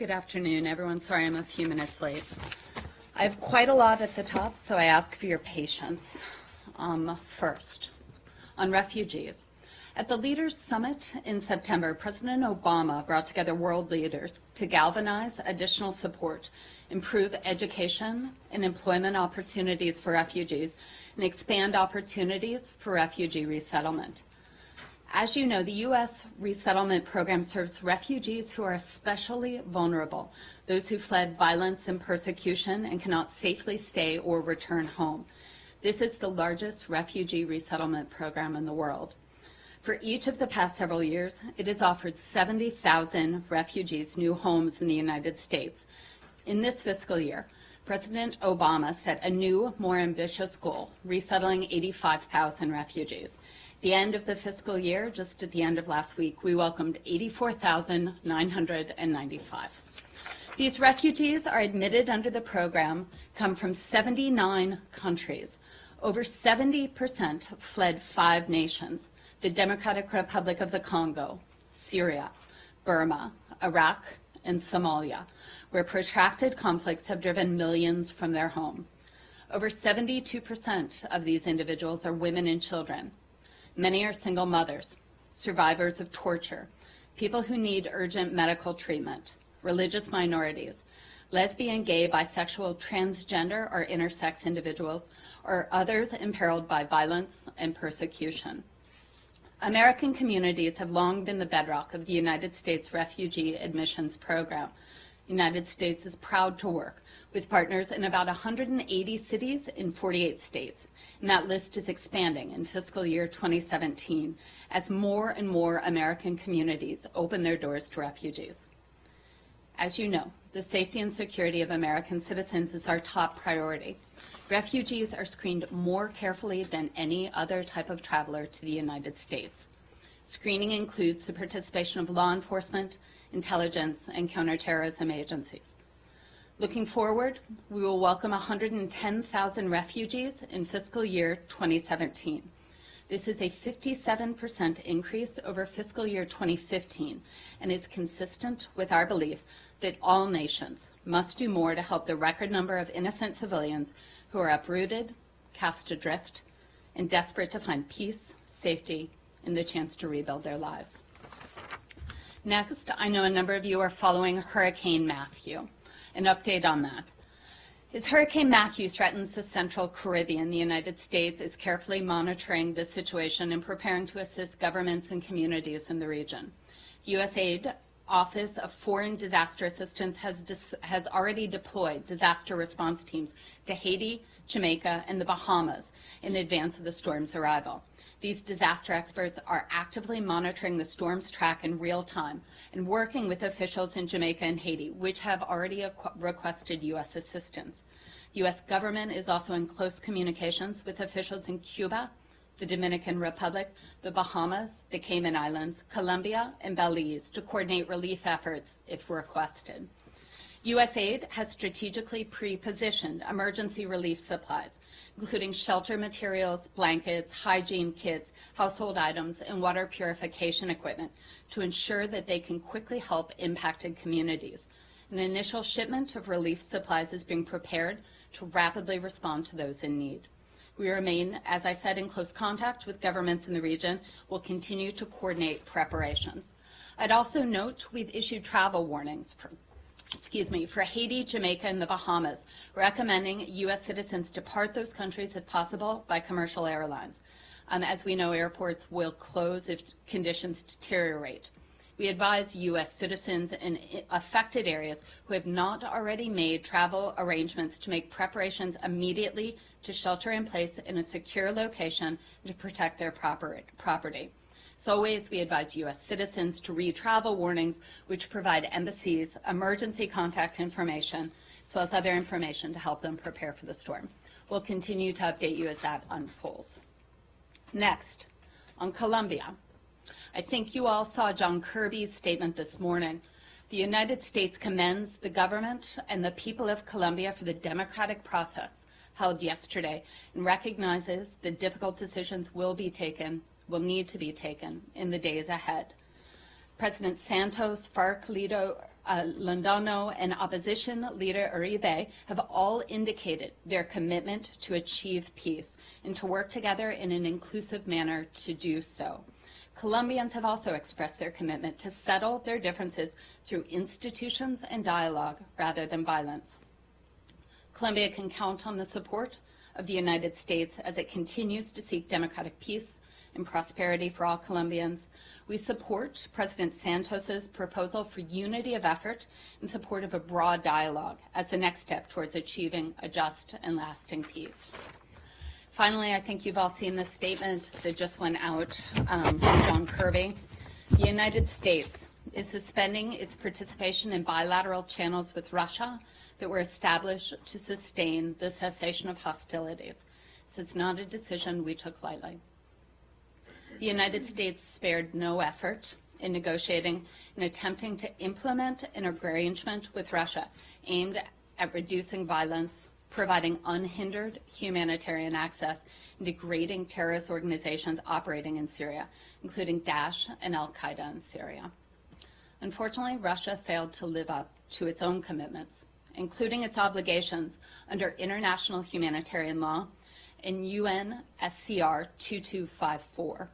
Good afternoon, everyone. Sorry I'm a few minutes late. I have quite a lot at the top, so I ask for your patience. First, on refugees. At the Leaders Summit in September, President Obama brought together world leaders to galvanize additional support, improve education and employment opportunities for refugees, and expand opportunities for refugee resettlement. As you know, the U.S. resettlement program serves refugees who are especially vulnerable, those who fled violence and persecution and cannot safely stay or return home. This is the largest refugee resettlement program in the world. For each of the past several years, it has offered 70,000 refugees new homes in the United States. In this fiscal year, President Obama set a new, more ambitious goal, resettling 85,000 refugees. At the end of the fiscal year, just at the end of last week, we welcomed 84,995. These refugees are admitted under the program, come from 79 countries. Over 70% fled 5 nations: the Democratic Republic of the Congo, Syria, Burma, Iraq, and Somalia, where protracted conflicts have driven millions from their home. Over 72% of these individuals are women and children. Many are single mothers, survivors of torture, people who need urgent medical treatment, religious minorities, lesbian, gay, bisexual, transgender, or intersex individuals, or others imperiled by violence and persecution. American communities have long been the bedrock of the United States Refugee Admissions Program. The United States is proud to work with partners in about 180 cities in 48 states, and that list is expanding in fiscal year 2017 as more and more American communities open their doors to refugees. As you know, the safety and security of American citizens is our top priority. Refugees are screened more carefully than any other type of traveler to the United States. Screening includes the participation of law enforcement, intelligence, and counterterrorism agencies. Looking forward, we will welcome 110,000 refugees in fiscal year 2017. This is a 57% increase over fiscal year 2015 and is consistent with our belief that all nations must do more to help the record number of innocent civilians who are uprooted, cast adrift, and desperate to find peace, safety, and the chance to rebuild their lives. Next, I know a number of you are following Hurricane Matthew. An update on that. As Hurricane Matthew threatens the Central Caribbean, the United States is carefully monitoring the situation and preparing to assist governments and communities in the region. The USAID Office of Foreign Disaster Assistance has already deployed disaster response teams to Haiti, Jamaica, and the Bahamas in advance of the storm's arrival. These disaster experts are actively monitoring the storm's track in real time and working with officials in Jamaica and Haiti, which have already requested U.S. assistance. The U.S. government is also in close communications with officials in Cuba, the Dominican Republic, the Bahamas, the Cayman Islands, Colombia, and Belize to coordinate relief efforts if requested. USAID has strategically pre-positioned emergency relief supplies, including shelter materials, blankets, hygiene kits, household items, and water purification equipment to ensure that they can quickly help impacted communities. An initial shipment of relief supplies is being prepared to rapidly respond to those in need. We remain, as I said, in close contact with governments in the region. We'll continue to coordinate preparations. I'd also note we've issued travel warnings for Haiti, Jamaica, and the Bahamas, recommending U.S. citizens depart those countries if possible by commercial airlines. As we know, airports will close if conditions deteriorate. We advise U.S. citizens in affected areas who have not already made travel arrangements to make preparations immediately to shelter in place in a secure location to protect their property. As always, we advise U.S. citizens to read travel warnings, which provide embassies emergency contact information, as well as other information to help them prepare for the storm. We'll continue to update you as that unfolds. Next, on Colombia. I think you all saw John Kirby's statement this morning. The United States commends the government and the people of Colombia for the democratic process held yesterday and recognizes that difficult decisions will need to be taken in the days ahead. President Santos' FARC Londano and opposition leader Uribe have all indicated their commitment to achieve peace and to work together in an inclusive manner to do so. Colombians have also expressed their commitment to settle their differences through institutions and dialogue rather than violence. Colombia can count on the support of the United States as it continues to seek democratic peace and prosperity for all Colombians. We support President Santos's proposal for unity of effort in support of a broad dialogue as the next step towards achieving a just and lasting peace. Finally, I think you've all seen this statement that just went out from John Kirby. The United States is suspending its participation in bilateral channels with Russia that were established to sustain the cessation of hostilities. This is not a decision we took lightly. The United States spared no effort in negotiating and attempting to implement an arrangement with Russia aimed at reducing violence, providing unhindered humanitarian access, and degrading terrorist organizations operating in Syria, including Daesh and Al-Qaeda in Syria. Unfortunately, Russia failed to live up to its own commitments, including its obligations under international humanitarian law and UN SCR 2254,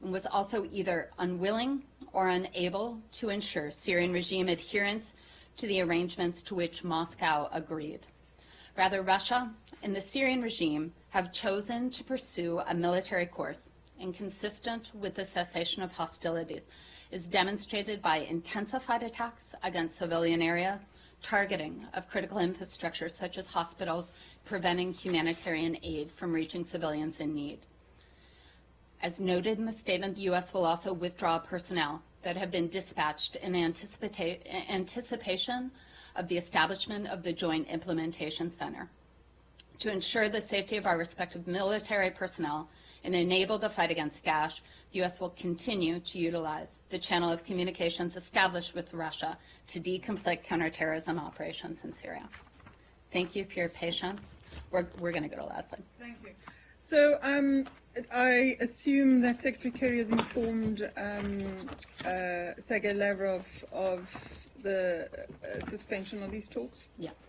and was also either unwilling or unable to ensure Syrian regime adherence to the arrangements to which Moscow agreed. Rather, Russia and the Syrian regime have chosen to pursue a military course inconsistent with the cessation of hostilities, is demonstrated by intensified attacks against civilian areas, targeting of critical infrastructure such as hospitals, preventing humanitarian aid from reaching civilians in need. As noted in the statement, the U.S. will also withdraw personnel that have been dispatched in anticipation of the establishment of the Joint Implementation Center. To ensure the safety of our respective military personnel and enable the fight against Daesh, the U.S. will continue to utilize the channel of communications established with Russia to deconflict counterterrorism operations in Syria. Thank you for your patience. We're going to go to Leslie. Thank you. So I assume that Secretary Kerry has informed Sergei Lavrov of the suspension of these talks? Yes.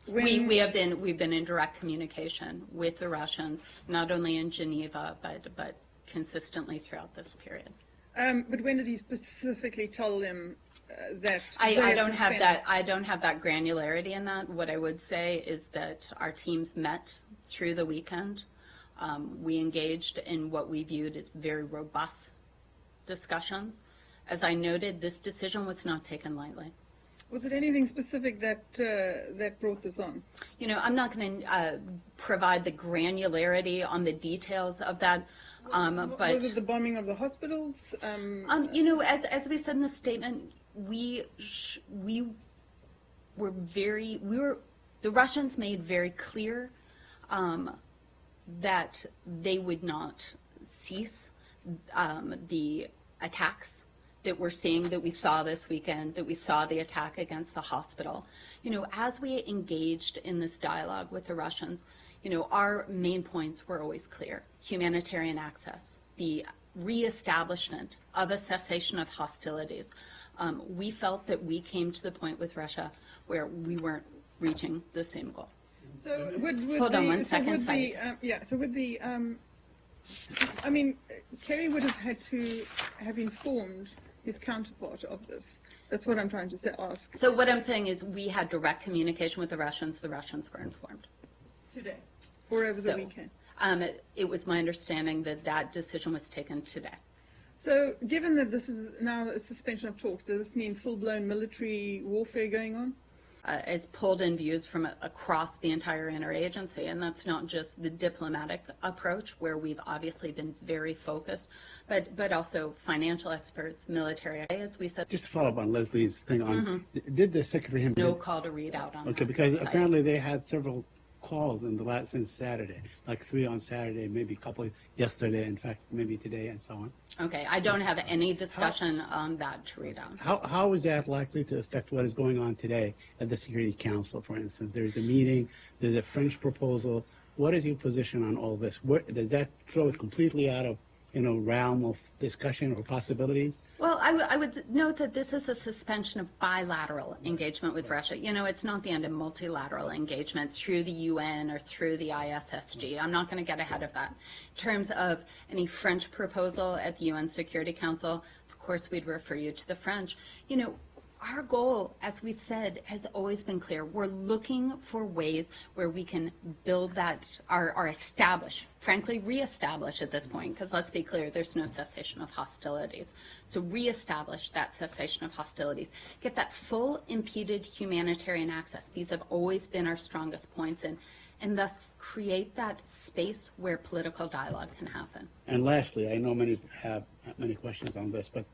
We've been in direct communication with the Russians, not only in Geneva, but consistently throughout this period. But when did he specifically tell them that I don't have that. I don't have that granularity in that. What I would say is that our teams met through the weekend. We engaged in what we viewed as very robust discussions. As I noted, this decision was not taken lightly. Was it anything specific that that brought this on? You know, I'm not going to provide the granularity on the details of that. But was it the bombing of the hospitals? You know, as we said in the statement, the Russians made very clear that they would not cease the attacks that we're seeing, that we saw this weekend, that we saw the attack against the hospital. You know, as we engaged in this dialogue with the Russians, you know, our main points were always clear: humanitarian access, the reestablishment of a cessation of hostilities. We felt that we came to the point with Russia where we weren't reaching the same goal. So hold on one second. I mean, Kerry would have had to have informed his counterpart of this. That's what I'm trying to ask. So what I'm saying is we had direct communication with the Russians. The Russians were informed. Today? Or over the weekend? It was my understanding that that decision was taken today. So given that this is now a suspension of talks, does this mean full-blown military warfare going on? It's pulled in views from across the entire interagency, and that's not just the diplomatic approach, where we've obviously been very focused, but also financial experts, military, as we said. Just to follow up on Leslie's thing on, did the Secretary... No call to read out on Okay, because apparently they had several calls in the since Saturday, like 3 on Saturday, maybe a couple yesterday, in fact, maybe today, and so on. Okay, I don't have any discussion on that to read out. How is that likely to affect what is going on today at the Security Council, for instance? There's a meeting, there's a French proposal. What is your position on all this? Does that throw it completely out of realm of discussion or possibilities? Well, I would note that this is a suspension of bilateral engagement with Russia. It's not the end of multilateral engagement through the UN or through the ISSG. I'm not going to get ahead of that. In terms of any French proposal at the UN Security Council, of course, we'd refer you to the French. Our goal, as we've said, has always been clear. We're looking for ways where we can build that, or establish, frankly, reestablish at this point, because let's be clear, there's no cessation of hostilities. So reestablish that cessation of hostilities. Get that full impeded humanitarian access. These have always been our strongest points, and thus create that space where political dialogue can happen. And lastly, I know many have many questions on this, but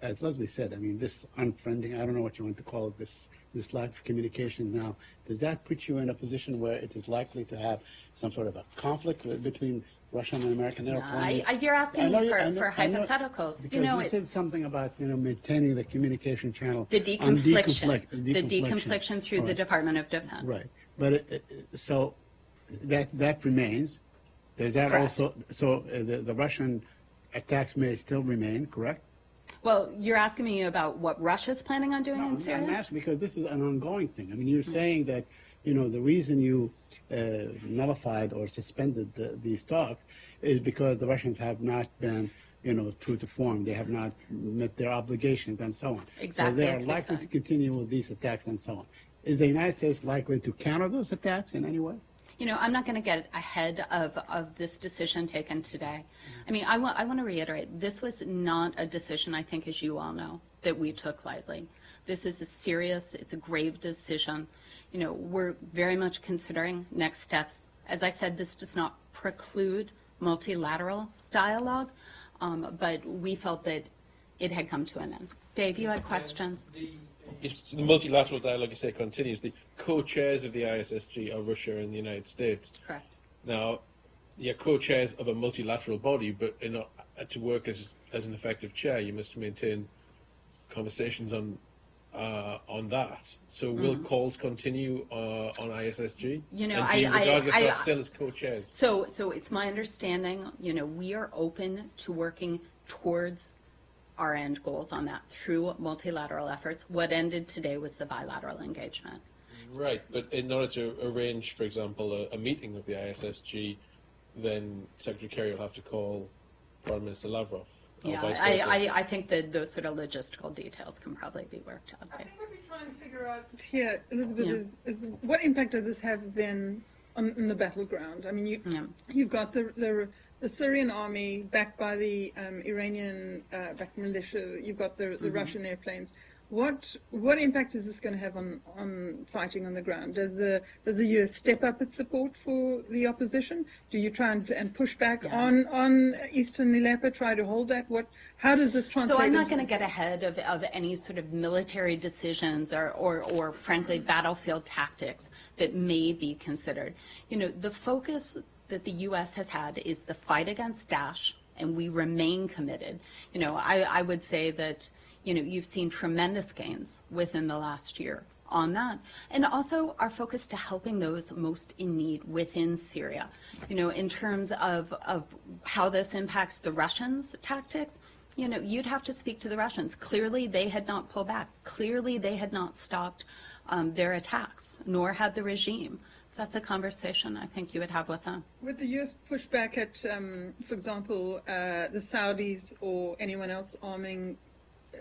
as Leslie said, I mean, this unfriending, I don't know what you want to call it, this lack of communication now, does that put you in a position where it is likely to have some sort of a conflict between Russian and American airplanes? You're asking me for hypotheticals. Because you said something about maintaining the communication channel. The deconfliction. The deconfliction through the Department of Defense. Right. But so that remains. Does that Correct. also, so the Russian attacks may still remain, correct? Well, you're asking me about what Russia's planning on doing in Syria? I'm asking because this is an ongoing thing. I mean, you're saying that, the reason you nullified or suspended these talks is because the Russians have not been, true to form. They have not met their obligations and so on. Exactly. So they are likely to continue with these attacks and so on. Is the United States likely to counter those attacks in any way? I'm not going to get ahead of this decision taken today. I mean, I want to reiterate, this was not a decision, I think, as you all know, that we took lightly. This is it's a grave decision. We're very much considering next steps. As I said, this does not preclude multilateral dialogue, but we felt that it had come to an end. Dave, you had questions? If the multilateral dialogue, you say, continues, the co-chairs of the ISSG are Russia and the United States. Correct. Now, you're co-chairs of a multilateral body, but to work as an effective chair, you must maintain conversations on that. So will calls continue on ISSG? And do you regard yourself still as co-chairs? So it's my understanding, we are open to working towards our end goals on that through multilateral efforts. What ended today was the bilateral engagement. Right, but in order to arrange, for example, a meeting of the ISSG, then Secretary Kerry will have to call Foreign Minister Lavrov. Yeah, I think that those sort of logistical details can probably be worked out. I think what we're trying to figure out here, Elizabeth, is what impact does this have then on the battleground? I mean, you've got the Syrian army backed by the Iranian backed militia. You've got the Russian airplanes. What impact is this going to have on fighting on the ground? Does the US step up its support for the opposition? Do you try and push back on Eastern Aleppo, try to hold that? How does this translate? So I'm not going to get ahead of any sort of military decisions or frankly battlefield tactics that may be considered. The focus that the U.S. has had is the fight against Daesh, and we remain committed. I would say that you've seen tremendous gains within the last year on that, and also our focus to helping those most in need within Syria. In terms of how this impacts the Russians' tactics, you'd have to speak to the Russians. Clearly, they had not pulled back. Clearly, they had not stopped their attacks, nor had the regime. So that's a conversation I think you would have with them. Would the US push back at, for example, the Saudis or anyone else arming?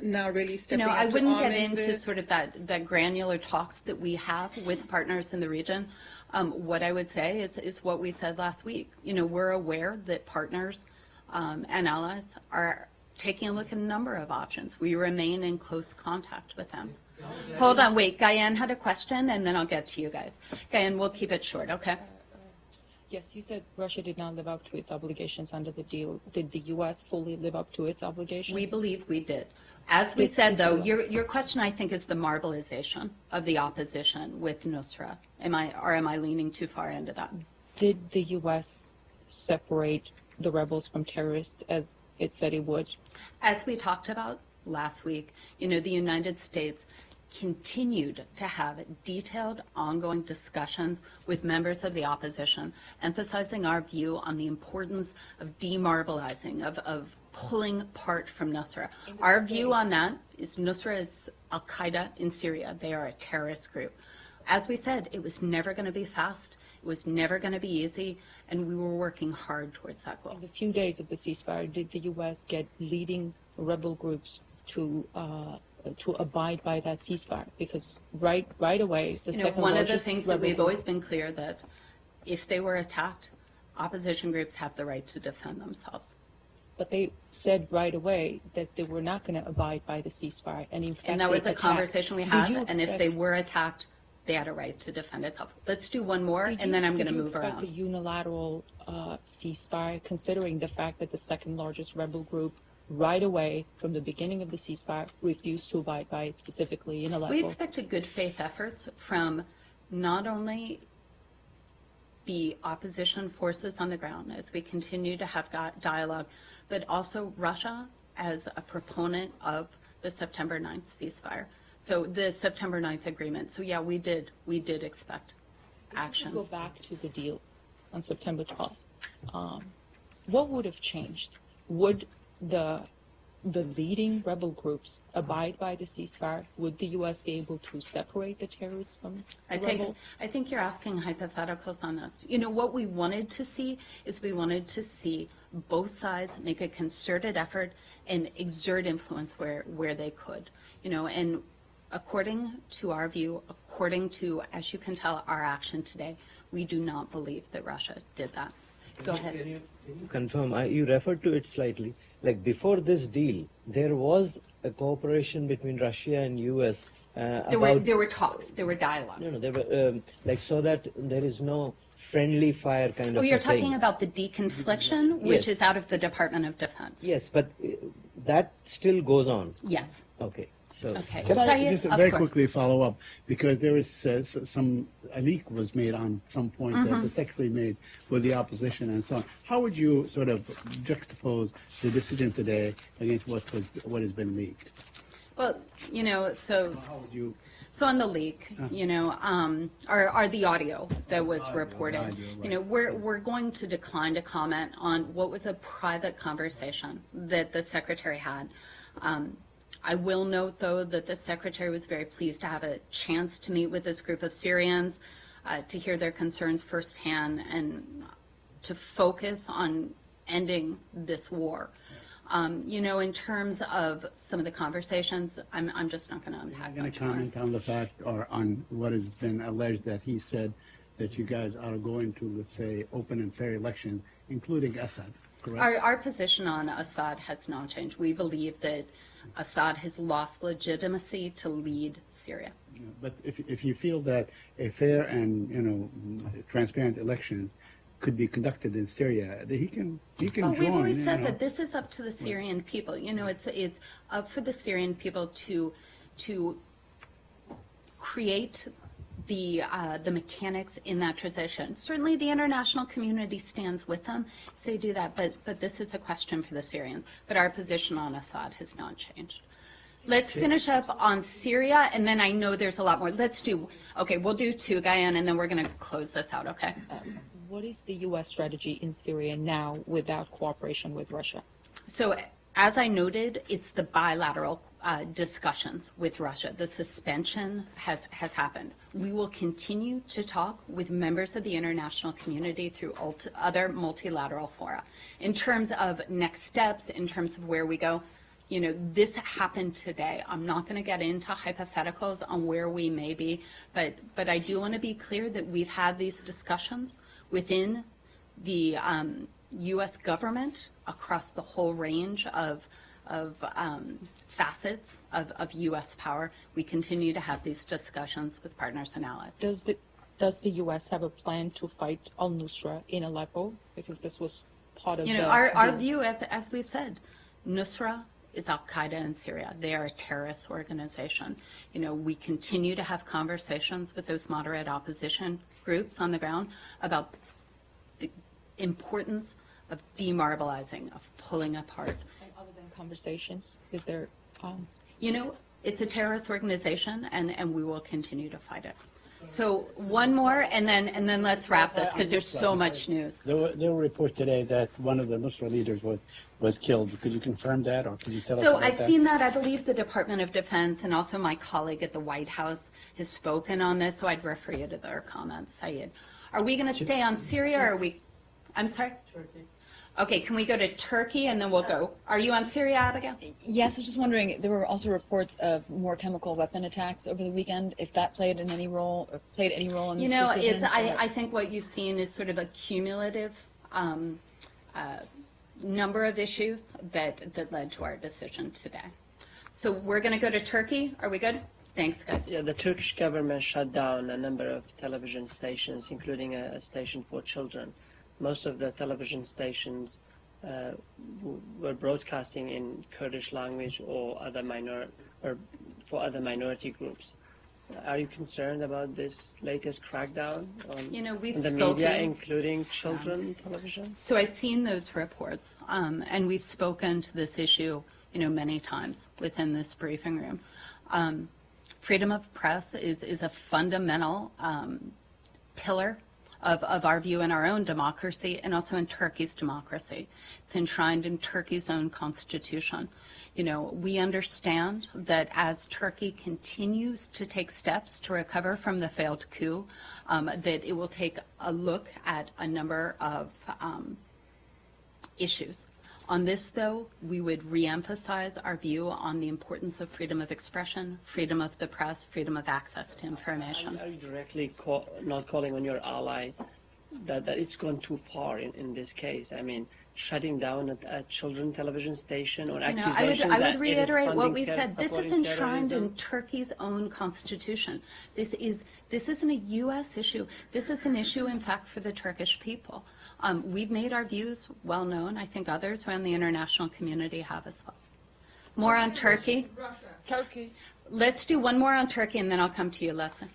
Now really stepping up I to wouldn't get arming into sort of that granular talks that we have with partners in the region. What I would say is what we said last week. We're aware that partners and allies are taking a look at a number of options. We remain in close contact with them. Hold on, wait. Gayan had a question, and then I'll get to you guys. Gayan, we'll keep it short, okay? Yes, you said Russia did not live up to its obligations under the deal. Did the U.S. fully live up to its obligations? We believe we did. As we said, though, your question, I think, is the marbleization of the opposition with Nusra. Am I leaning too far into that? Did the U.S. separate the rebels from terrorists as it said it would? As we talked about last week, the United States continued to have detailed, ongoing discussions with members of the opposition, emphasizing our view on the importance of demarbalizing, of pulling apart from Nusra. Our view on that is Nusra is al-Qaeda in Syria. They are a terrorist group. As we said, it was never going to be fast. It was never going to be easy, and we were working hard towards that goal. In the few days of the ceasefire, did the U.S. get leading rebel groups to abide by that ceasefire? Because right away, the second one of the largest things that rebel we've group- always been clear that if they were attacked, opposition groups have the right to defend themselves. But they said right away that they were not going to abide by the ceasefire, and in fact, And that was they a attacked. conversation we Did had, you and if expect- they were attacked, they had a right to defend itself. Let's do one more, and then I'm going to move Did you expect around. a unilateral ceasefire, considering the fact that the second largest rebel group right away from the beginning of the ceasefire refused to abide by it, specifically in Aleppo? We expected good faith efforts from not only the opposition forces on the ground as we continue to have dialogue, but also Russia as a proponent of the September 9th ceasefire. So the September 9th agreement. So yeah, we did expect action. Go back to the deal on September 12th. What would have changed? Would the leading rebel groups abide by the ceasefire? Would the U.S. be able to separate the terrorists from the rebels? I think you're asking hypotheticals on this. You know, what we wanted to see is we wanted to see both sides make a concerted effort and exert influence where they could. You know, and according to our view, according to, as you can tell, our action today, we do not believe that Russia did that. Go ahead. Can you confirm? You referred to it slightly. Like before this deal, there was a cooperation between Russia and U.S. There were talks, there were dialogue. No, there were like so that there is no friendly fire kind of. Oh, you're a thing. talking about the deconfliction, which Yes. is out of the Department of Defense. Yes, but that still goes on. Yes. Okay, so Okay. Can I Syed, just of very course. quickly follow up? Because there was a leak was made on some point Mm-hmm. that the secretary made with the opposition and so on. How would you sort of juxtapose the decision today against what has been leaked? Well, you know, so How would you? So on the leak, you know, or the audio that was reported, audio, you know, we're going to decline to comment on what was a private conversation that the secretary had. I will note, though, that the secretary was very pleased to have a chance to meet with this group of Syrians, to hear their concerns firsthand, and to focus on ending this war. You know, in terms of some of the conversations, I'm just not going to unpack I'm going much to more. comment on the fact or on what has been alleged that he said that you guys ought to go into, let's say, open and fair elections, including Assad, correct? Our position on Assad has not changed. We believe that Assad has lost legitimacy to lead Syria. But if you feel that a fair and, you know, transparent election could be conducted in Syria, that he can Well, join. we've always you said know. that this is up to the Syrian people. You know, it's up for the Syrian people to create the mechanics in that transition. Certainly, the international community stands with them as they do that. But this is a question for the Syrians. But our position on Assad has not changed. Let's finish up on Syria, and then I know there's a lot more. We'll do two, Guyan, and then we're going to close this out, okay? What is the U.S. strategy in Syria now without cooperation with Russia? So, as I noted, it's the bilateral discussions with Russia. The suspension has happened. We will continue to talk with members of the international community through other multilateral fora. In terms of next steps, in terms of where we go, you know, this happened today. I'm not going to get into hypotheticals on where we may be, but I do want to be clear that we've had these discussions within the U.S. government across the whole range of facets of U.S. power. We continue to have these discussions with partners and allies. Does the U.S. have a plan to fight al-Nusra in Aleppo? Because this was part of You know, our view, as we've said, Nusra is al-Qaeda in Syria. They are a terrorist organization. You know, we continue to have conversations with those moderate opposition groups on the ground about the importance of demarbalizing, of pulling apart. And other than conversations, is there? You know, It's a terrorist organization, and we will continue to fight it. So one more, and then let's wrap this, because there's so much news. There were reports today that one of the Nusra leaders was killed. Could you confirm that, or could you tell us So about I've that? seen that. I believe the Department of Defense and also my colleague at the White House has spoken on this, so I'd refer you to their comments, Syed. Are we going to stay on Syria, or are we? I'm sorry? Turkey. Okay, can we go to Turkey, and then we'll go? Are you on Syria, Abigail? Yes, I was just wondering, there were also reports of more chemical weapon attacks over the weekend, if that played any role in You this know, decision? I think what you've seen is sort of a cumulative number of issues that led to our decision today. So we're going to go to Turkey. Are we good? Thanks, guys. Yeah, the Turkish government shut down a number of television stations, including a station for children. Most of the television stations were broadcasting in Kurdish language or for other minority groups. Are you concerned about this latest crackdown on we've the spoken. media, including children television? So I've seen those reports, and we've spoken to this issue, many times within this briefing room. Freedom of press is a fundamental pillar of our view in our own democracy and also in Turkey's democracy. It's enshrined in Turkey's own constitution. We understand that as Turkey continues to take steps to recover from the failed coup, that it will take a look at a number of issues. On this, though, we would reemphasize our view on the importance of freedom of expression, freedom of the press, freedom of access to information. Are you directly not calling on your ally that it's gone too far in this case? I mean, shutting down a children's television station or accusations I that would reiterate what we've said. This is supporting enshrined in terrorism? Turkey's own constitution. This isn't a U.S. issue. This is an issue, in fact, for the Turkish people. We've made our views well known. I think others around the international community have as well. More on Turkey. Turkey. Let's do one more on Turkey, and then I'll come to you, Leslie.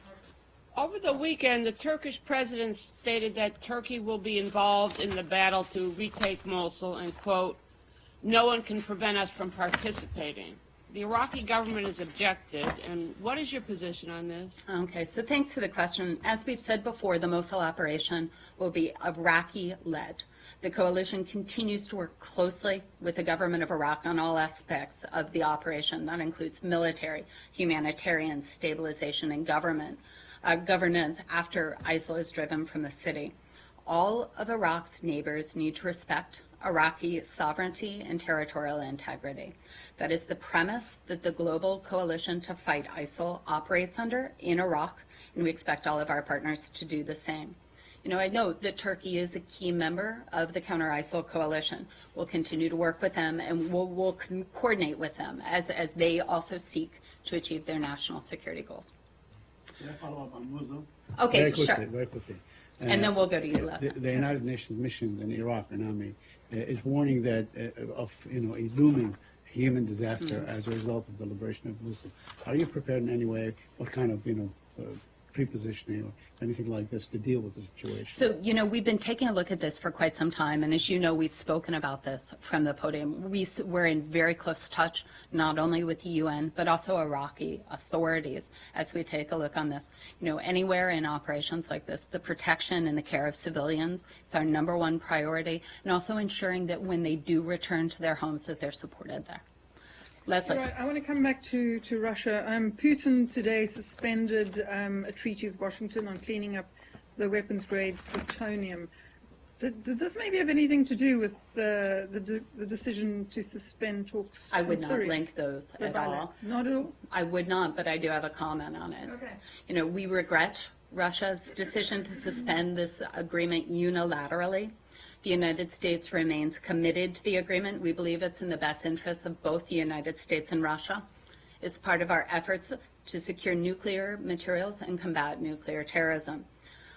Over the weekend, the Turkish president stated that Turkey will be involved in the battle to retake Mosul and, quote, no one can prevent us from participating. The Iraqi government has objected, and what is your position on this? Okay, so thanks for the question. As we've said before, the Mosul operation will be Iraqi-led. The coalition continues to work closely with the government of Iraq on all aspects of the operation. That includes military, humanitarian, stabilization, and governance after ISIL is driven from the city. All of Iraq's neighbors need to respect Iraqi sovereignty and territorial integrity. That is the premise that the global coalition to fight ISIL operates under in Iraq, and we expect all of our partners to do the same. I note that Turkey is a key member of the counter-ISIL coalition. We'll continue to work with them, and we'll coordinate with them as they also seek to achieve their national security goals. Can I follow up on Mosul? Okay, Very quickly. And then we'll go to you, Leslie. The United Nations mission in Iraq, UNAMI, is warning that of a looming human disaster as a result of the liberation of Mosul. Are you prepared in any way? What kind of pre-positioning or anything like this to deal with the situation? So, we've been taking a look at this for quite some time, and as you know, we've spoken about this from the podium. We're in very close touch, not only with the UN, but also Iraqi authorities as we take a look on this. Anywhere in operations like this, the protection and the care of civilians is our number one priority, and also ensuring that when they do return to their homes, that they're supported there. Leslie. Right, I want to come back to Russia. Putin today suspended a treaty with Washington on cleaning up the weapons-grade plutonium. Did this maybe have anything to do with the decision to suspend talks? I would in not Syria? link those at all. Not at all? I would not, but I do have a comment on it. Okay. We regret Russia's decision to suspend this agreement unilaterally. The United States remains committed to the agreement. We believe it's in the best interest of both the United States and Russia. It's part of our efforts to secure nuclear materials and combat nuclear terrorism.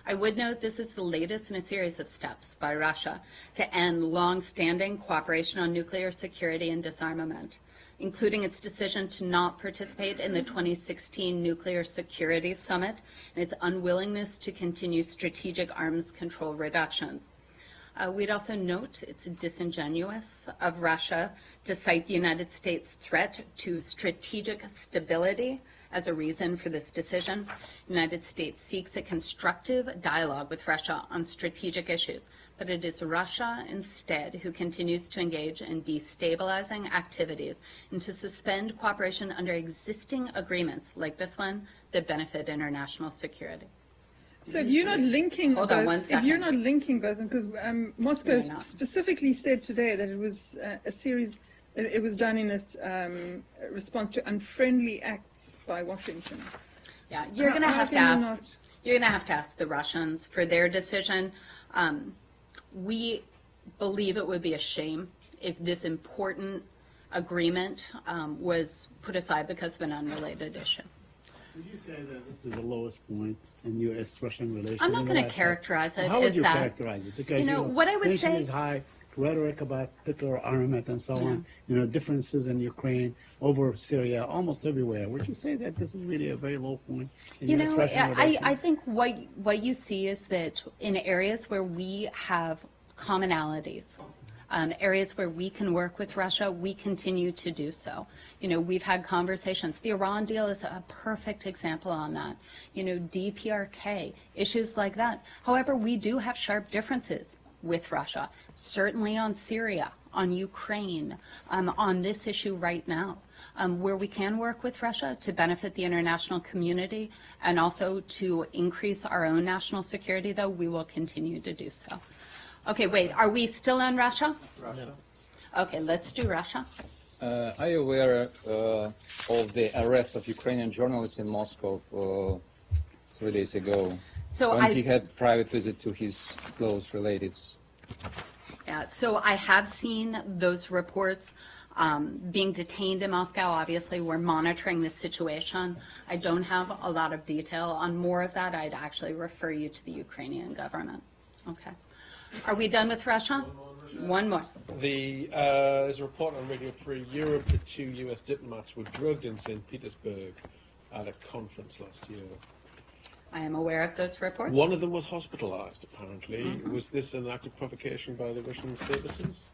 I would note this is the latest in a series of steps by Russia to end long-standing cooperation on nuclear security and disarmament, including its decision to not participate in the 2016 Nuclear Security Summit and its unwillingness to continue strategic arms control reductions. We'd also note it's disingenuous of Russia to cite the United States' threat to strategic stability as a reason for this decision. The United States seeks a constructive dialogue with Russia on strategic issues, but it is Russia instead who continues to engage in destabilizing activities and to suspend cooperation under existing agreements like this one that benefit international security. So if you're not linking Hold on both, one if you're second. not linking both, because Moscow Why not? specifically said today that it was a series, it was done in this response to unfriendly acts by Washington. Yeah, you're going to How have to can you ask. not- You're going to have to ask the Russians for their decision. We believe it would be a shame if this important agreement was put aside because of an unrelated issue. Would you say that this is the lowest point in U.S.-Russian relations? I'm not in the going to last- characterize it How would as you that. characterize it? Because, You know, what I would tension say- is high, rhetoric about nuclear armament and so on, differences in Ukraine, over Syria, almost everywhere. Would you say that this is really a very low point in You know, U.S.-Russian relations? I think what you see is that in areas where we have commonalities, areas where we can work with Russia, we continue to do so. You know, we've had conversations. The Iran deal is a perfect example on that. You know, DPRK, issues like that. However, we do have sharp differences with Russia, certainly on Syria, on Ukraine, on this issue right now. Where we can work with Russia to benefit the international community and also to increase our own national security, though, we will continue to do so. Okay, wait, are we still on Russia? Russia. Okay, let's do Russia. Are you aware of the arrest of Ukrainian journalist in Moscow 3 days ago? So when he had private visit to his close relatives. Yeah, so I have seen those reports being detained in Moscow. Obviously, we're monitoring the situation. I don't have a lot of detail on more of that. I'd actually refer you to the Ukrainian government. Okay. Are we done with Russia? One more. There's a report on Radio Free Europe that 2 U.S. diplomats were drugged in St. Petersburg at a conference last year. I am aware of those reports. One of them was hospitalized, apparently. Was this an act of provocation by the Russian services?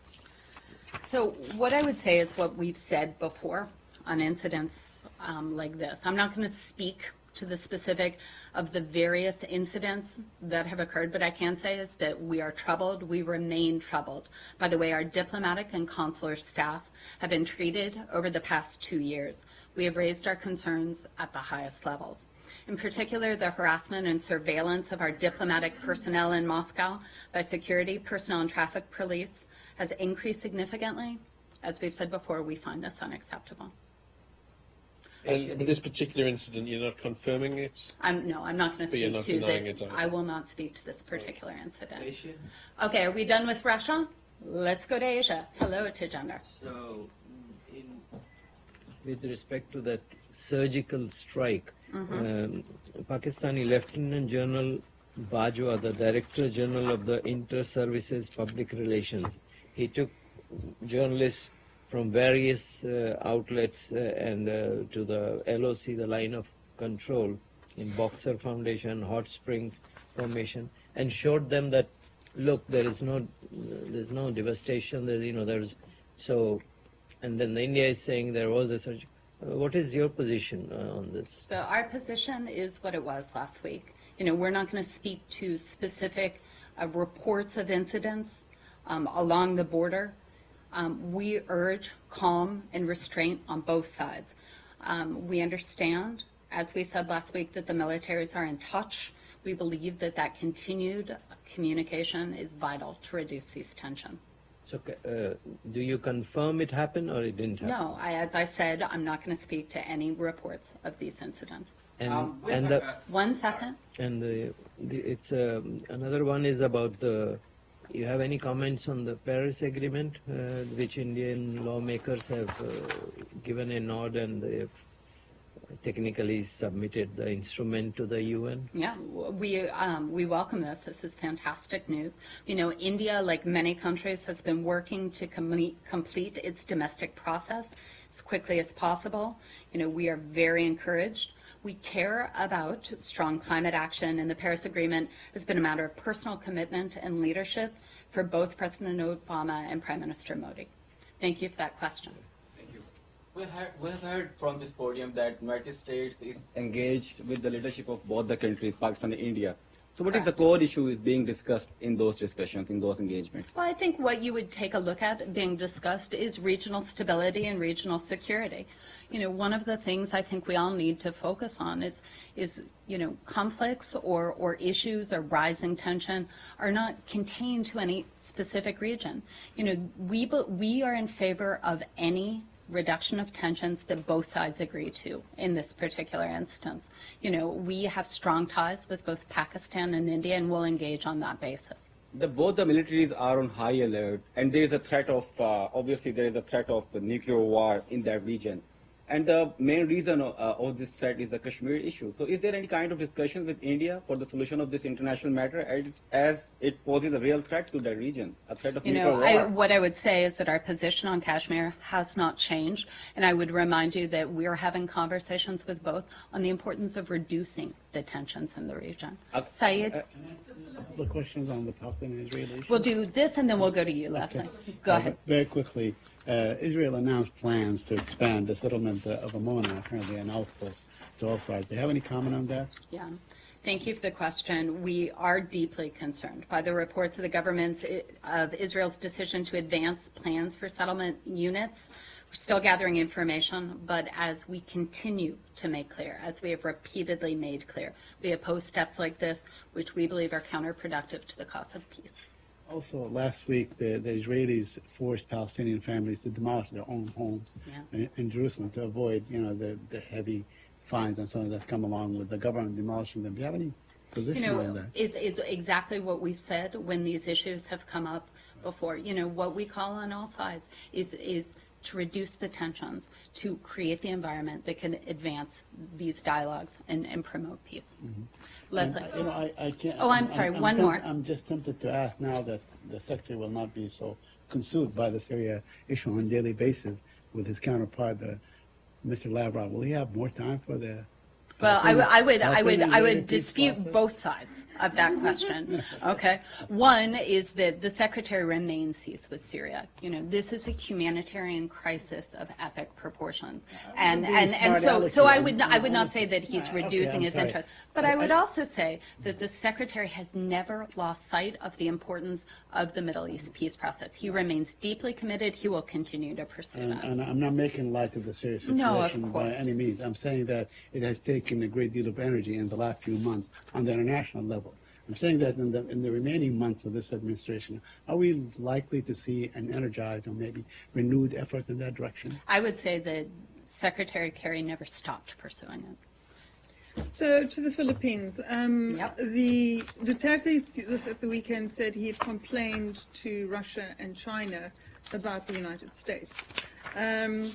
So what I would say is what we've said before on incidents like this. I'm not going to speak to the specific of the various incidents that have occurred, but I can say is that we are troubled, we remain troubled by the way our diplomatic and consular staff have been treated over the past 2 years. We have raised our concerns at the highest levels. In particular, the harassment and surveillance of our diplomatic personnel in Moscow by security personnel and traffic police has increased significantly. As we've said before, we find this unacceptable. And with this particular incident, you're not confirming it? No, I'm not going to But you're speak not to denying this. it either. I will not speak to this particular incident. Okay, are we done with Russia? Let's go to Asia. Hello, Tejinder. So, with respect to that surgical strike, Pakistani Lieutenant General Bajwa, the Director General of the Inter-Services Public Relations, he took journalists from various outlets and to the LOC, the line of control, in Boxer Foundation, Hot Spring Formation, and showed them that, look, there's no devastation. There's so, and then India is saying there was a surge. What is your position on this? So our position is what it was last week. We're not going to speak to specific reports of incidents along the border. We urge calm and restraint on both sides. We understand, as we said last week, that the militaries are in touch. We believe that that continued communication is vital to reduce these tensions. So, do you confirm it happened or it didn't happen? No, as I said, I'm not going to speak to any reports of these incidents. And One second. it's another one is about the. You have any comments on the Paris Agreement, which Indian lawmakers have given a nod and they have technically submitted the instrument to the UN? Yeah, we welcome this. This is fantastic news. India, like many countries, has been working to complete its domestic process as quickly as possible. We are very encouraged. We care about strong climate action, and the Paris Agreement has been a matter of personal commitment and leadership for both President Obama and Prime Minister Modi. Thank you for that question. Thank you. We have heard from this podium that United States is engaged with the leadership of both the countries, Pakistan and India. So what is the core issue is being discussed in those discussions, in those engagements? Well, I think what you would take a look at being discussed is regional stability and regional security. You know, one of the things I think we all need to focus on is you know, conflicts or issues or rising tension are not contained to any specific region. You know, we are in favor of any reduction of tensions that both sides agree to in this particular instance. You know, we have strong ties with both Pakistan and India, and we'll engage on that basis. Both the militaries are on high alert, and there is a threat of, obviously there is a threat of nuclear war in that region. And the main reason of this threat is the Kashmir issue. So is there any kind of discussion with India for the solution of this international matter as it poses a real threat to that region, a threat of nuclear war? What I would say is that our position on Kashmir has not changed, and I would remind you that we're having conversations with both on the importance of reducing the tensions in the region. Saeed? A couple of questions on the Palestinian-Israeli issue. We'll do this, and then we'll go to you, Leslie. Go ahead. Very quickly, Israel announced plans to expand the settlement of Amona, apparently an outpost, to all sides. Do you have any comment on that? Yeah. Thank you for the question. We are deeply concerned by the reports of the government of Israel's decision to advance plans for settlement units. We're still gathering information, but as we continue to make clear, as we have repeatedly made clear, we oppose steps like this, which we believe are counterproductive to the cause of peace. Also, last week, the Israelis forced Palestinian families to demolish their own homes in Jerusalem to avoid, you know, the heavy fines and so on that come along with the government demolishing them. Do you have any position on that? It's exactly what we've said when these issues have come up before. You know, what we call on all sides is to reduce the tensions, to create the environment that can advance these dialogues and promote peace. Mm-hmm. Leslie. And, you know, I can't. Oh, I'm sorry, one more. I'm just tempted to ask now that the Secretary will not be so consumed by the Syria issue on a daily basis with his counterpart, Mr. Lavrov. Will he have more time for the? Well, I would dispute process? both sides of that question. Okay, one is that the Secretary remains seized with Syria. You know, this is a humanitarian crisis of epic proportions, and so I would not say that he's reducing his interest, but I would also say that the Secretary has never lost sight of the importance of the Middle East peace process. He remains deeply committed. He will continue to pursue that. And I'm not making light of the Syria situation No, of by course. any means. I'm saying that it has taken a great deal of energy in the last few months on the international level. I'm saying that in the remaining months of this administration, are we likely to see an energized or maybe renewed effort in that direction? I would say that Secretary Kerry never stopped pursuing it. So to the Philippines, the Duterte at the weekend said he had complained to Russia and China about the United States. Do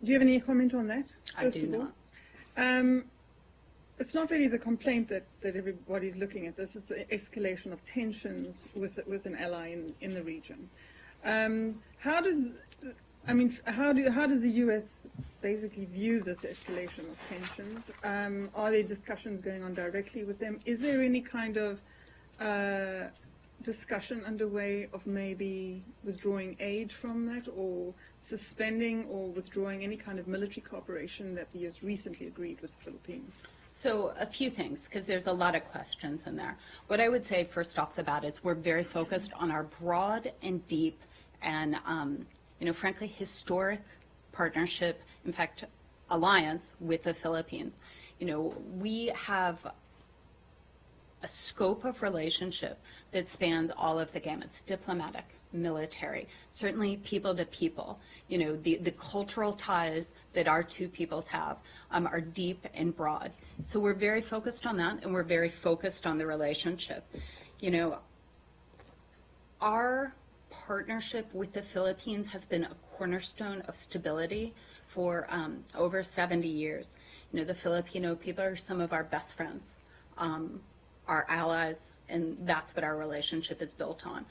you have any comment on that? I do not. It's not really the complaint that everybody's looking at this. It's the escalation of tensions with an ally in the region. How does the U.S. basically view this escalation of tensions? Are there discussions going on directly with them? Is there any kind of discussion underway of maybe withdrawing aid from that, or suspending or withdrawing any kind of military cooperation that the U.S. recently agreed with the Philippines? So a few things, because there's a lot of questions in there. What I would say first off the bat is we're very focused on our broad and deep and, frankly, historic partnership, in fact, alliance with the Philippines. You know, we have a scope of relationship that spans all of the gamuts: diplomatic, military, certainly people to people. You know, the cultural ties that our two peoples have are deep and broad. So we're very focused on that, and we're very focused on the relationship. You know, our partnership with the Philippines has been a cornerstone of stability for over 70 years. You know, the Filipino people are some of our best friends, our allies, and that's what our relationship is built on.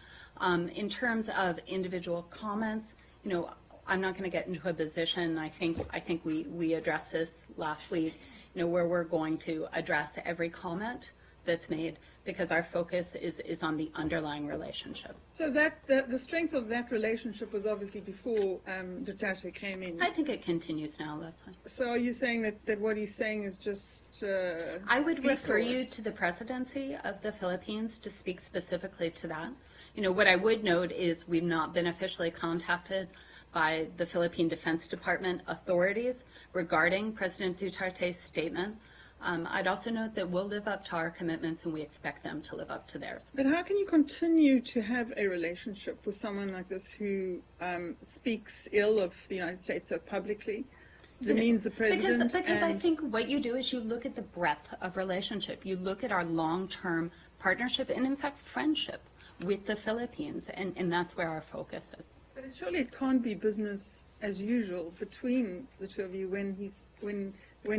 In terms of individual comments, you know, I'm not going to get into a position. I think we addressed this last week, you know, where we're going to address every comment that's made because our focus is on the underlying relationship. So that the strength of that relationship was obviously before Duterte came in. I think it continues now, Leslie. So are you saying that what he's saying is just I would speak refer or- you to the presidency of the Philippines to speak specifically to that. You know, what I would note is we've not been officially contacted by the Philippine Defense Department authorities regarding President Duterte's statement. I'd also note that we'll live up to our commitments and we expect them to live up to theirs. But how can you continue to have a relationship with someone like this who speaks ill of the United States so publicly, demeans the president? Because I and- think what you do is you look at the breadth of relationship. You look at our long-term partnership and, in fact, friendship with the Philippines, and that's where our focus is. But surely it can't be business as usual between the two of you when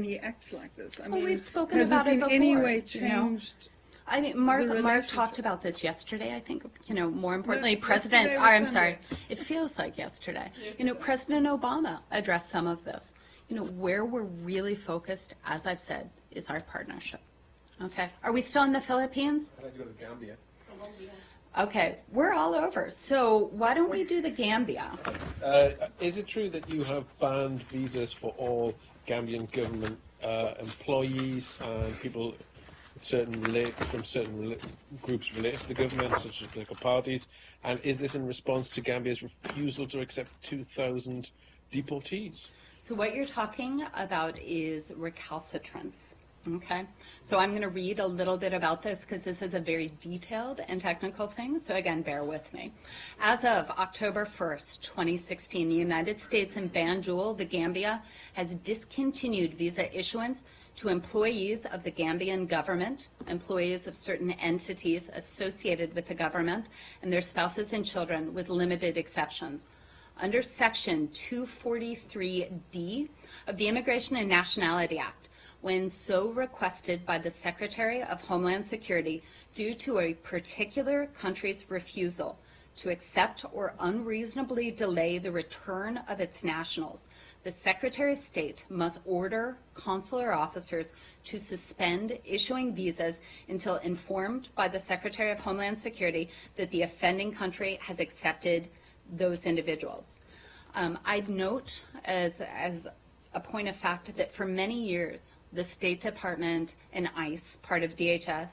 he acts like this. I mean, We've spoken has about this it in before. any way you know? changed? I mean, Mark relationship? talked about this yesterday. I think, you know, more importantly, No, President. yesterday was I'm Sunday. sorry, it feels like yesterday. You know, President Obama addressed some of this. You know, where we're really focused, as I've said, is our partnership. Okay, are we still in the Philippines? I'd like to go to Gambia. Okay, we're all over. So why don't we do the Gambia? Is it true that you have banned visas for all Gambian government employees and people from certain groups related to the government, such as political parties? And is this in response to Gambia's refusal to accept 2,000 deportees? So what you're talking about is recalcitrance. Okay, so I'm going to read a little bit about this because this is a very detailed and technical thing. So again, bear with me. As of October 1st, 2016, the United States and Banjul, the Gambia, has discontinued visa issuance to employees of the Gambian government, employees of certain entities associated with the government, and their spouses and children, with limited exceptions. Under Section 243D of the Immigration and Nationality Act, when so requested by the Secretary of Homeland Security due to a particular country's refusal to accept or unreasonably delay the return of its nationals, the Secretary of State must order consular officers to suspend issuing visas until informed by the Secretary of Homeland Security that the offending country has accepted those individuals. I'd note as a point of fact that for many years, the State Department and ICE, part of DHS,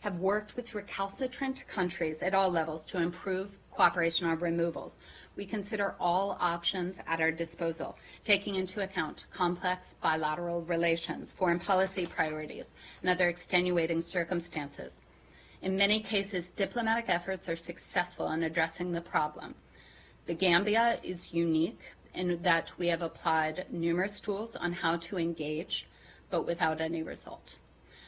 have worked with recalcitrant countries at all levels to improve cooperation on removals. We consider all options at our disposal, taking into account complex bilateral relations, foreign policy priorities, and other extenuating circumstances. In many cases, diplomatic efforts are successful in addressing the problem. The Gambia is unique in that we have applied numerous tools on how to engage, but without any result.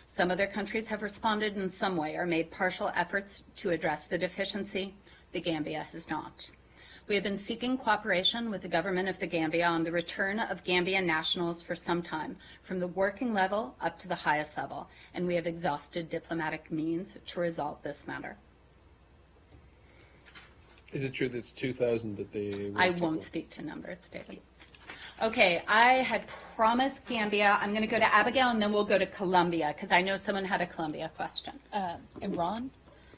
Some other countries have responded in some way or made partial efforts to address the deficiency. The Gambia has not. We have been seeking cooperation with the government of the Gambia on the return of Gambian nationals for some time, from the working level up to the highest level, and we have exhausted diplomatic means to resolve this matter. Is it true that it's 2,000 that they... I won't speak to numbers, David. Okay, I had promised Gambia. I'm going to go to Abigail, and then we'll go to Colombia, because I know someone had a Colombia question. Iran?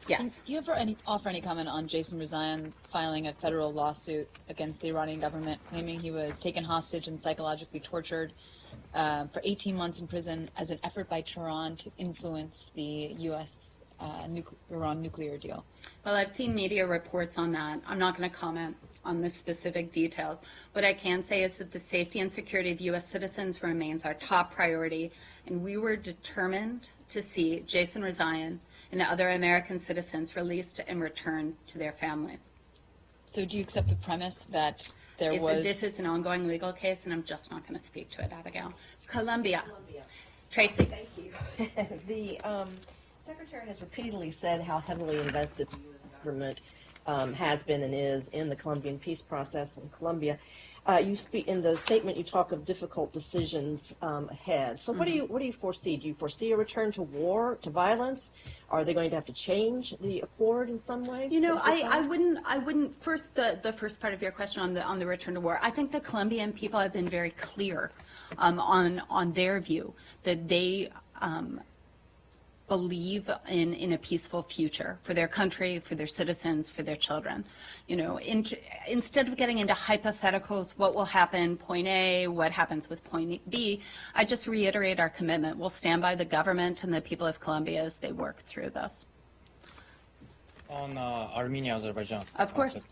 Yes. Do you offer any comment on Jason Rezaian filing a federal lawsuit against the Iranian government, claiming he was taken hostage and psychologically tortured for 18 months in prison as an effort by Tehran to influence the U.S. Iran nuclear deal? Well, I've seen media reports on that. I'm not going to comment on the specific details. What I can say is that the safety and security of U.S. citizens remains our top priority, and we were determined to see Jason Rezaian and other American citizens released and returned to their families. So do you accept the premise that This is an ongoing legal case, and I'm just not going to speak to it, Abigail. Colombia. Tracy. Thank you. The Secretary has repeatedly said how heavily invested the U.S. government has been and is in the Colombian peace process in Colombia. You speak in the statement. You talk of difficult decisions ahead. So, what do you foresee? Do you foresee a return to war, to violence? Are they going to have to change the accord in some way? You know, I wouldn't. First, the first part of your question on the return to war. I think the Colombian people have been very clear on their view that they believe in a peaceful future for their country, for their citizens, for their children. You know, instead of getting into hypotheticals, what will happen, point A, what happens with point B, I just reiterate our commitment. We'll stand by the government and the people of Colombia as they work through this. On Armenia, Azerbaijan. Of course.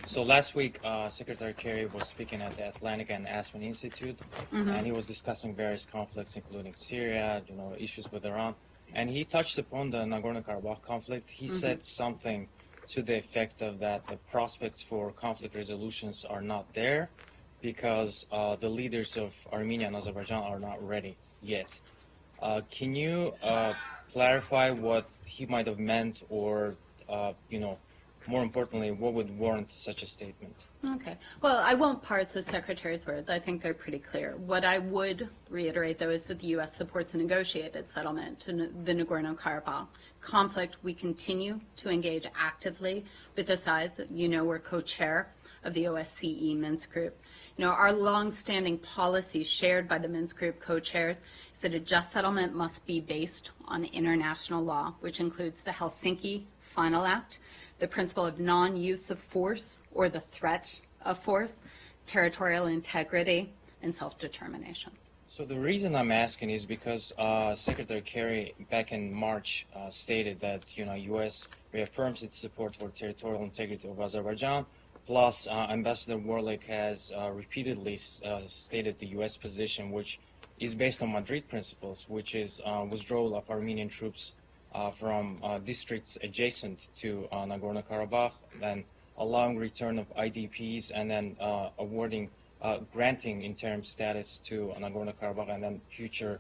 So last week, Secretary Kerry was speaking at the Atlantic and Aspen Institute, and he was discussing various conflicts, including Syria, you know, issues with Iran, and he touched upon the Nagorno-Karabakh conflict. He said something to the effect of that the prospects for conflict resolutions are not there because the leaders of Armenia and Azerbaijan are not ready yet. Can you clarify what he might have meant, or you know, more importantly, what would warrant such a statement? Okay. Well, I won't parse the Secretary's words. I think they're pretty clear. What I would reiterate, though, is that the U.S. supports a negotiated settlement to the Nagorno-Karabakh conflict. We continue to engage actively with the sides. You know, we're co-chair of the OSCE Minsk Group. You know, our long-standing policy shared by the Minsk Group co-chairs is that a just settlement must be based on international law, which includes the Helsinki Final Act, the principle of non-use of force or the threat of force, territorial integrity, and self-determination. So the reason I'm asking is because Secretary Kerry back in March stated that, you know, U.S. reaffirms its support for territorial integrity of Azerbaijan. Plus, Ambassador Warlick has repeatedly stated the U.S. position, which is based on Madrid principles, which is withdrawal of Armenian troops from districts adjacent to Nagorno-Karabakh, then allowing return of IDPs, and then awarding, granting interim status to Nagorno-Karabakh, and then future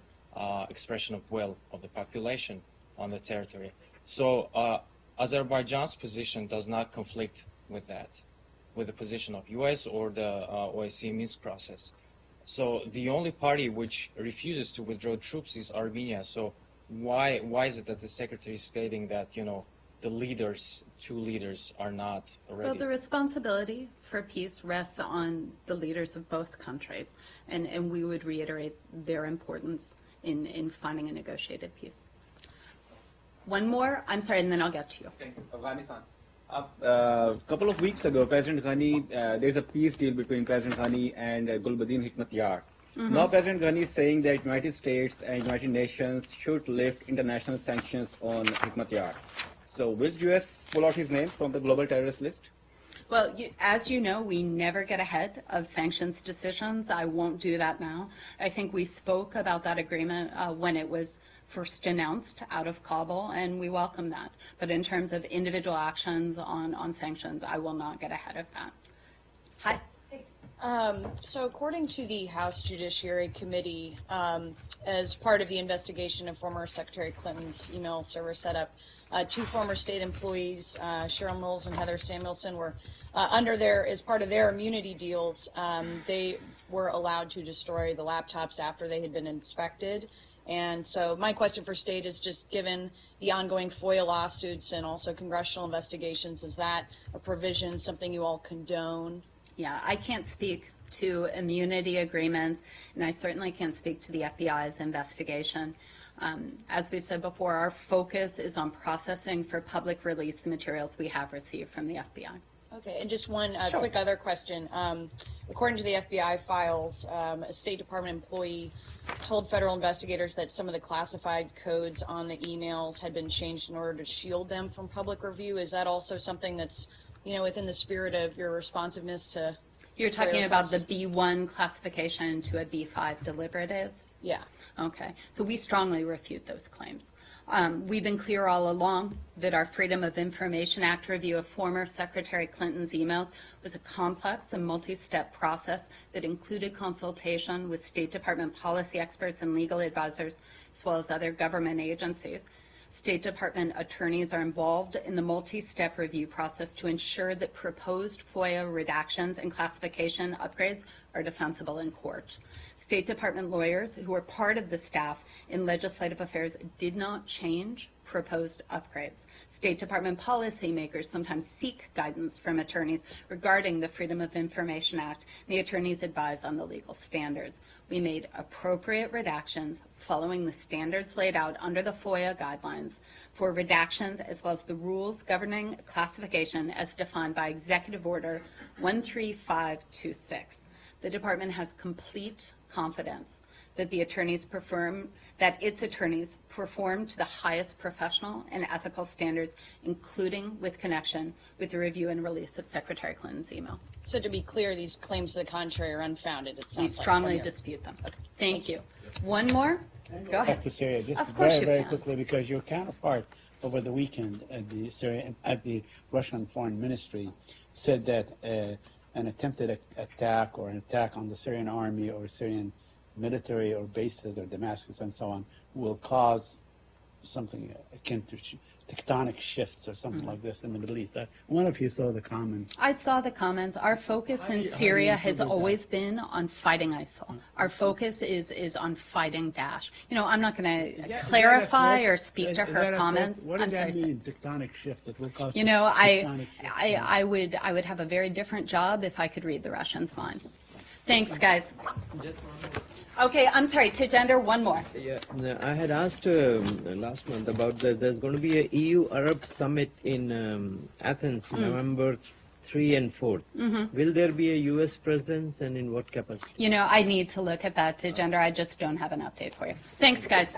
expression of will of the population on the territory. So Azerbaijan's position does not conflict with that, with the position of U.S. or the OSCE Minsk process. So the only party which refuses to withdraw troops is Armenia. So why is it that the Secretary is stating that, you know, the leaders, two leaders, are not ready? Well, the responsibility for peace rests on the leaders of both countries, and we would reiterate their importance in finding a negotiated peace. One more, I'm sorry, and then I'll get to you. Afghanistan. A couple of weeks ago, President Ghani, there's a peace deal between President Ghani and Gulbuddin Hikmatyar. Now President Ghani is saying that United States and United Nations should lift international sanctions on Hikmatyar. So will U.S. pull out his name from the global terrorist list? Well, as you know, we never get ahead of sanctions decisions. I won't do that now. I think we spoke about that agreement when it was first announced out of Kabul, and we welcome that. But in terms of individual actions on sanctions, I will not get ahead of that. Hi. Thanks. So according to the House Judiciary Committee, as part of the investigation of former Secretary Clinton's email server setup, two former state employees, Cheryl Knowles and Heather Samuelson, were as part of their immunity deals, they were allowed to destroy the laptops after they had been inspected. And so my question for State is, just given the ongoing FOIA lawsuits and also congressional investigations, is that a provision, something you all condone? Yeah, I can't speak to immunity agreements, and I certainly can't speak to the FBI's investigation. As we've said before, our focus is on processing for public release the materials we have received from the FBI. Okay, and just one Sure. quick other question. According to the FBI files, a State Department employee told federal investigators that some of the classified codes on the emails had been changed in order to shield them from public review. Is that also something that's, you know, within the spirit of your responsiveness to? You're talking about the B1 classification to a B5 deliberative? Yeah. Okay, so we strongly refute those claims. We've been clear all along that our Freedom of Information Act review of former Secretary Clinton's emails was a complex and multi-step process that included consultation with State Department policy experts and legal advisors, as well as other government agencies. State Department attorneys are involved in the multi-step review process to ensure that proposed FOIA redactions and classification upgrades are defensible in court. State Department lawyers who were part of the staff in legislative affairs did not change proposed upgrades. State Department policymakers sometimes seek guidance from attorneys regarding the Freedom of Information Act. The attorneys advise on the legal standards. We made appropriate redactions following the standards laid out under the FOIA guidelines for redactions, as well as the rules governing classification as defined by Executive Order 13526. The department has complete confidence that its attorneys perform to the highest professional and ethical standards, including with connection with the review and release of Secretary Clinton's emails. So to be clear, these claims to the contrary are unfounded, it sounds We like, strongly from your- dispute them. Thank you. One more? Go ahead. Back to Syria, just Of course very, you very can. quickly, because your counterpart over the weekend at the Russian Foreign Ministry said that an attempted attack or an attack on the Syrian army or Syrian military or bases or Damascus and so on will cause something akin to tectonic shifts or something like this in the Middle East. I wonder if you saw the comments. I saw the comments. Our focus in how do Syria you has feel about always been on fighting ISIL. Our focus is on fighting Daesh. You know, I'm not going to clarify or speak to her comments. What I'm does that sorry. mean, tectonic shifts? It will cause You know, tectonic shifts? I would have a very different job if I could read the Russians' minds. Thanks, guys. Okay, I'm sorry, to gender, one more. Yeah, no, I had asked last month about there's going to be a EU-Arab summit in Athens, November 3 and 4. Will there be a U.S. presence, and in what capacity? You know, I need to look at that to gender. I just don't have an update for you. Thanks, guys.